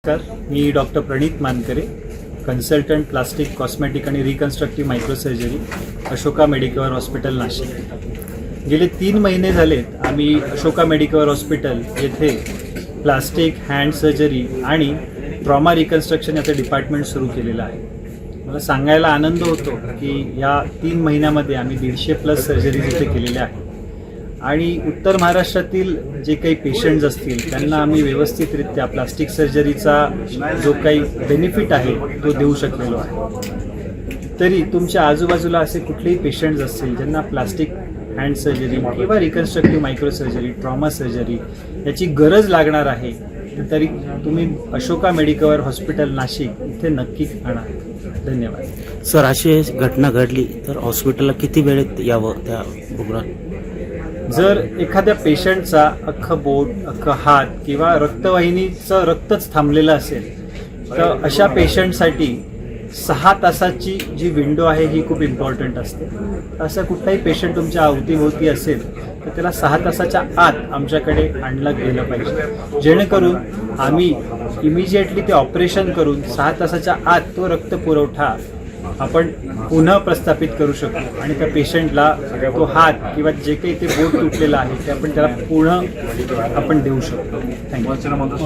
नमस्कार, मी डॉक्टर प्रणित मानकरे, consultant plastic cosmetic आणि रिकन्स्ट्रक्टिव्ह मायक्रोसर्जरी, Ashoka Medicover hospital, Nashik. गेले 3 महिने झालेत आम्ही अशोका मेडिकवर हॉस्पिटल येथे प्लास्टिक, हँड सर्जरी आणि ट्रॉमा रिकन्स्ट्रक्शन याचं डिपार्टमेंट सुरू केलेलं आहे। मला सांगायला आनंद होतो की या 3 महिन्यामध्ये आम्ही 150+ सर्जरीज इथे केलेल्या आहेत आणि उत्तर महाराष्ट्रातील जे काही पेशंट्स असतील त्यांना आम्ही व्यवस्थितरित्या प्लास्टिक सर्जरीचा जो काही बेनिफिट आहे तो देऊ शकलेलो आहे। तरी तुमच्या आजूबाजूला असे कुठलेही पेशंट्स असतील ज्यांना प्लास्टिक हँड सर्जरी किंवा रिकन्स्ट्रक्टिव्ह मायक्रोसर्जरी, ट्रॉमा सर्जरी याची गरज लागणार आहे, तरी तुम्ही अशोका मेडिकवर हॉस्पिटल, नाशिक इथे नक्की आणा। धन्यवाद सर। अशी घटना घडली तर हॉस्पिटलला किती वेळेत यावं त्या रुग्णाला? जर एखाद्या पेशंटचा अख्खं बोट, अख्खं हात किंवा रक्तवाहिनीचं रक्तच थांबलेलं असेल तर अशा पेशंटसाठी 6 तासाची जी विंडो आहे ही खूप इम्पॉर्टंट असते। असं कुठलाही पेशंट तुमच्या अवतीभोवती असेल तर त्याला 6 तासाच्या आत आमच्याकडे आणलं गेलं पाहिजे, जेणेकरून आम्ही इमिजिएटली ते ऑपरेशन करून 6 तासाच्या आत तो रक्तपुरवठा आपण पुन्हा प्रस्थापित करू शकतो आणि त्या पेशंटला तो हात किंवा जे काही ते बोट तुटलेलं आहे ते आपण त्याला पुन्हा आपण देऊ शकतो। थँक्यू।